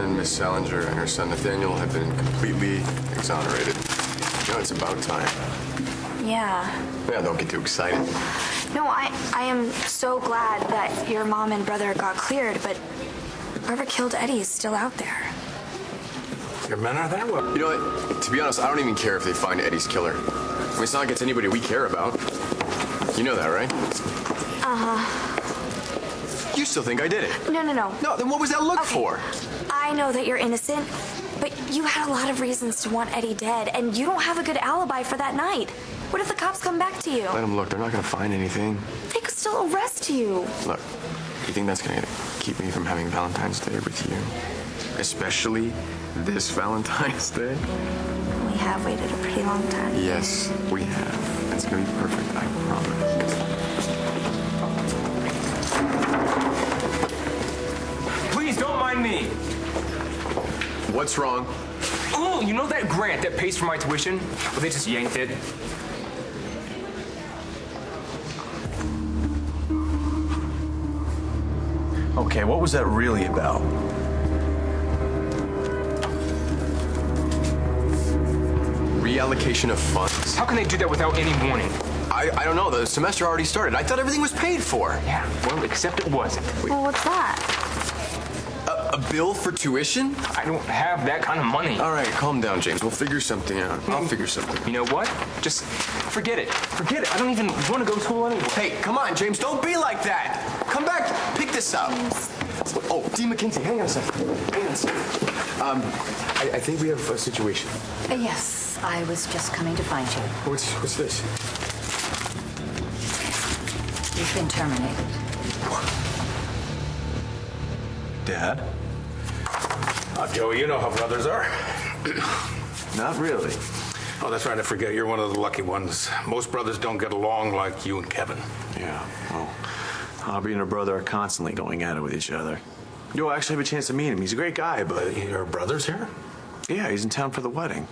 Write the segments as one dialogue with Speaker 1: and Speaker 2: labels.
Speaker 1: and Miss Salinger and her son Nathaniel have been completely exonerated. You know, it's about time.
Speaker 2: Yeah.
Speaker 1: Yeah, don't get too excited.
Speaker 2: No, I am so glad that your mom and brother got cleared, but whoever killed Eddie is still out there.
Speaker 3: Your men are there? Well,
Speaker 1: You know what? To be honest, I don't even care if they find Eddie's killer. I mean, it's not like it's anybody we care about. You know that, right?
Speaker 2: Uh-huh.
Speaker 1: You still think I did it?
Speaker 2: No.
Speaker 1: No, then what was that look for?
Speaker 2: I know that you're innocent, but you had a lot of reasons to want Eddie dead, and you don't have a good alibi for that night. What if the cops come back to you?
Speaker 1: Let them look. They're not going to find anything.
Speaker 2: They could still arrest you.
Speaker 1: Look, you think that's going to keep me from having Valentine's Day with you? Especially this Valentine's Day?
Speaker 2: We have waited a pretty long time.
Speaker 1: Yes, we have. It's going to be perfect, I promise.
Speaker 4: Please don't mind me.
Speaker 1: What's wrong?
Speaker 4: Oh, you know that grant that pays for my tuition? Well, they just yanked it.
Speaker 5: Okay, what was that really about?
Speaker 1: Reallocation of funds.
Speaker 4: How can they do that without any warning?
Speaker 1: I don't know. The semester already started. I thought everything was paid for.
Speaker 4: Yeah, well, except it wasn't.
Speaker 2: Well, what's that?
Speaker 1: A bill for tuition?
Speaker 4: I don't have that kind of money.
Speaker 1: All right, calm down, James. We'll figure something out. I'll figure something.
Speaker 4: You know what? Just forget it. Forget it. I don't even want to go to school anymore.
Speaker 1: Hey, come on, James. Don't be like that. Come back. Pick this up. Oh, D. McKinsey, hang on a second. Hang on a second. I think we have a situation.
Speaker 6: Yes, I was just coming to find you.
Speaker 1: What's this?
Speaker 6: You've been terminated.
Speaker 5: Dad?
Speaker 3: Joey, you know how brothers are.
Speaker 5: Not really.
Speaker 3: Oh, that's right. I forget. You're one of the lucky ones. Most brothers don't get along like you and Kevin.
Speaker 5: Yeah, well, Aubrey and her brother are constantly going at it with each other. You'll actually have a chance to meet him. He's a great guy, but...
Speaker 3: Your brother's here?
Speaker 5: Yeah, he's in town for the wedding.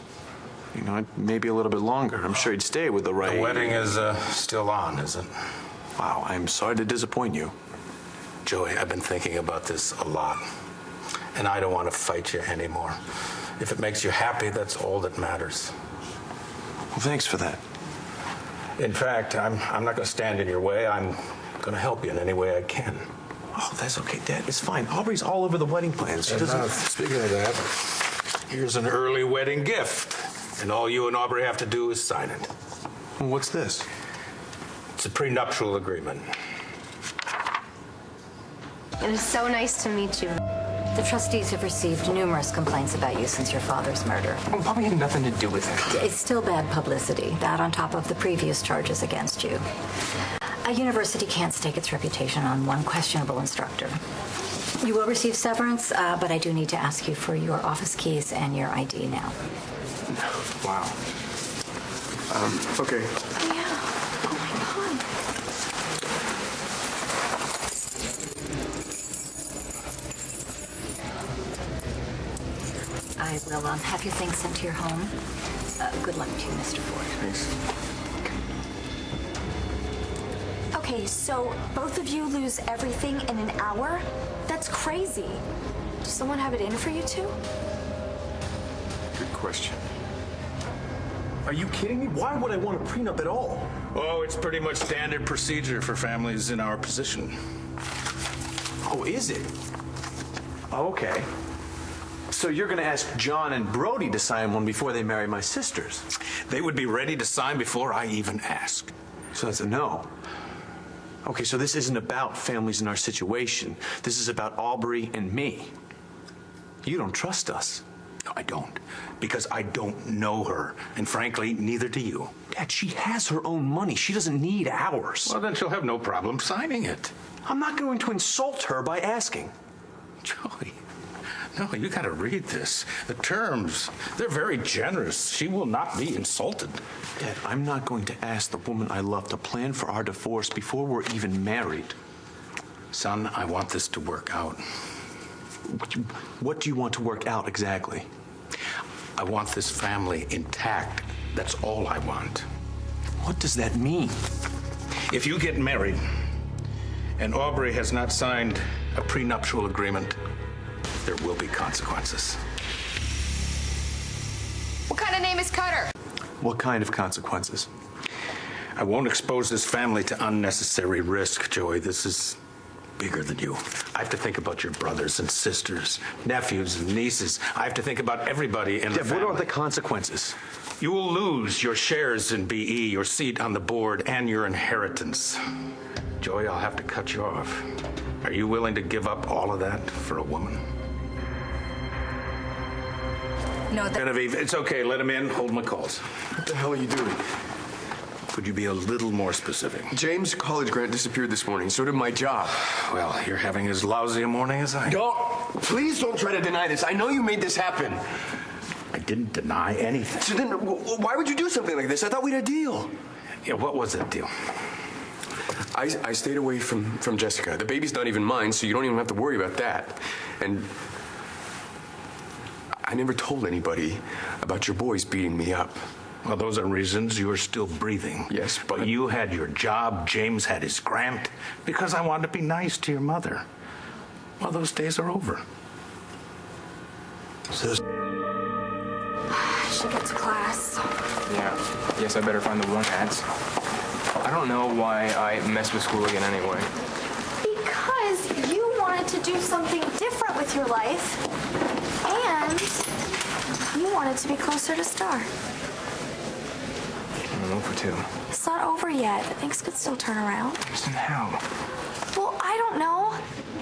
Speaker 5: You know, maybe a little bit longer. I'm sure he'd stay with the right...
Speaker 3: The wedding is still on, is it?
Speaker 5: Wow, I'm sorry to disappoint you.
Speaker 3: Joey, I've been thinking about this a lot. And I don't want to fight you anymore. If it makes you happy, that's all that matters.
Speaker 5: Well, thanks for that.
Speaker 3: In fact, I'm not going to stand in your way. I'm going to help you in any way I can.
Speaker 5: Oh, that's okay, Dad. It's fine. Aubrey's all over the wedding plans. She doesn't...
Speaker 3: Speaking of that, here's an early wedding gift. And all you and Aubrey have to do is sign it.
Speaker 5: Well, what's this?
Speaker 3: It's a prenuptial agreement.
Speaker 7: It is so nice to meet you.
Speaker 6: The trustees have received numerous complaints about you since your father's murder.
Speaker 4: Well, Bobby had nothing to do with it.
Speaker 6: It's still bad publicity, that on top of the previous charges against you. A university can't stake its reputation on one questionable instructor. You will receive severance, but I do need to ask you for your office keys and your ID now.
Speaker 1: Wow. Okay.
Speaker 2: Yeah. Oh, my God.
Speaker 6: I will have your things sent to your home. Good luck to you, Mr. Ford.
Speaker 1: Thanks.
Speaker 2: Okay, so both of you lose everything in an hour? That's crazy. Does someone have it in for you two?
Speaker 1: Good question.
Speaker 5: Are you kidding me? Why would I want a prenup at all?
Speaker 3: Oh, it's pretty much standard procedure for families in our position.
Speaker 5: Oh, is it? Oh, okay. So you're going to ask John and Brody to sign one before they marry my sisters?
Speaker 3: They would be ready to sign before I even ask.
Speaker 5: So that's a no. Okay, so this isn't about families in our situation. This is about Aubrey and me. You don't trust us.
Speaker 3: No, I don't. Because I don't know her. And frankly, neither do you.
Speaker 5: Dad, she has her own money. She doesn't need ours.
Speaker 3: Well, then she'll have no problem signing it.
Speaker 5: I'm not going to insult her by asking.
Speaker 3: Joey, no, you gotta read this. The terms, they're very generous. She will not be insulted.
Speaker 5: Dad, I'm not going to ask the woman I love to plan for our divorce before we're even married.
Speaker 3: Son, I want this to work out.
Speaker 5: What do you want to work out exactly?
Speaker 3: I want this family intact. That's all I want.
Speaker 5: What does that mean?
Speaker 3: If you get married and Aubrey has not signed a prenuptial agreement, there will be consequences.
Speaker 8: What kind of name is Cutter?
Speaker 5: What kind of consequences?
Speaker 3: I won't expose this family to unnecessary risk, Joey. This is bigger than you. I have to think about your brothers and sisters, nephews and nieces. I have to think about everybody in the
Speaker 5: Dad,
Speaker 3: family.
Speaker 5: what are the consequences?
Speaker 3: You will lose your shares in BE, your seat on the board, and your inheritance. Joey, I'll have to cut you off. Are you willing to give up all of that for a woman?
Speaker 8: No,
Speaker 3: Genevieve, it's okay. Let him in. Hold my calls.
Speaker 1: What the hell are you doing?
Speaker 3: Could you be a little more specific?
Speaker 1: James' college grant disappeared this morning. So did my job.
Speaker 3: Well, you're having as lousy a morning as I.
Speaker 1: Please don't try to deny this. I know you made this happen.
Speaker 3: I didn't deny anything.
Speaker 1: So then, why would you do something like this? I thought we had a deal.
Speaker 3: Yeah, what was that deal?
Speaker 1: I stayed away from Jessica. The baby's not even mine, so you don't even have to worry about that. And I never told anybody about your boys beating me up.
Speaker 3: Well, those are reasons you're still breathing.
Speaker 1: Yes,
Speaker 3: but you had your job, James had his grant, because I wanted to be nice to your mother. Well, those days are over. So
Speaker 2: I should get to class.
Speaker 4: Yeah, guess I better find the one ads. I don't know why I messed with school again anyway.
Speaker 2: Because you wanted to do something different with your life, and you wanted to be closer to Star.
Speaker 4: I'm 0 for 2.
Speaker 2: It's not over yet. Things could still turn around.
Speaker 4: Kristen, how?
Speaker 2: Well, I don't know.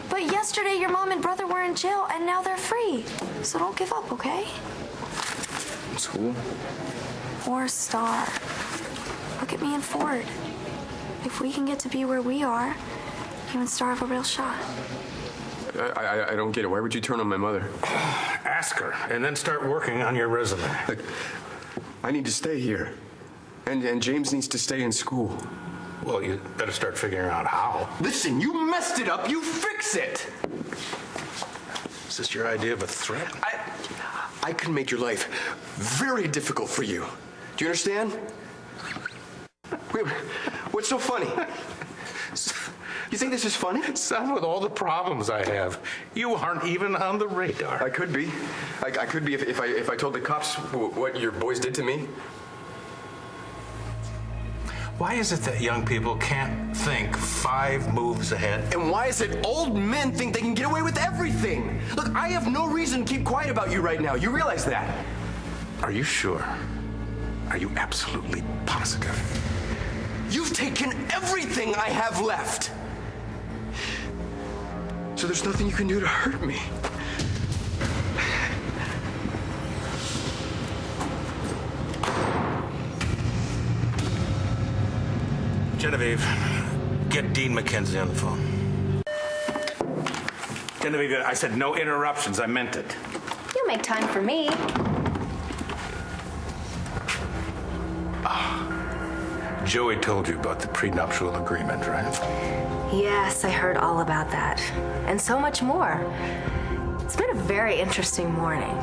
Speaker 2: But yesterday your mom and brother were in jail, and now they're free. So don't give up, okay?
Speaker 4: School?
Speaker 2: Or Star. Look at me and Ford. If we can get to be where we are, you and Star have a real shot.
Speaker 1: I don't get it. Why would you turn on my mother?
Speaker 3: ask her, and then start working on your resume.
Speaker 1: Look, I need to stay here. And James needs to stay in school.
Speaker 3: Well, you better start figuring out how.
Speaker 1: Listen, you messed it up. You fix it.
Speaker 3: Is this your idea of a threat?
Speaker 1: I can make your life very difficult for you. Do you understand? Wait, what's so funny? You think this is funny?
Speaker 3: Son, with all the problems I have, you aren't even on the radar.
Speaker 1: I could be. I could be if I told the cops what your boys did to me.
Speaker 3: Why is it that young people can't think 5 moves ahead?
Speaker 1: And why is it old men think they can get away with everything? Look, I have no reason to keep quiet about you right now. You realize that?
Speaker 3: Are you sure? Are you absolutely positive?
Speaker 1: You've taken everything I have left. So there's nothing you can do to hurt me.
Speaker 3: Genevieve, get Dean McKenzie on the phone. Genevieve, I said no interruptions. I meant it.
Speaker 7: You make time for me.
Speaker 3: Joey told you about the prenuptial agreement, right?
Speaker 9: Yes, I heard all about that. And so much more. It's been a very interesting morning.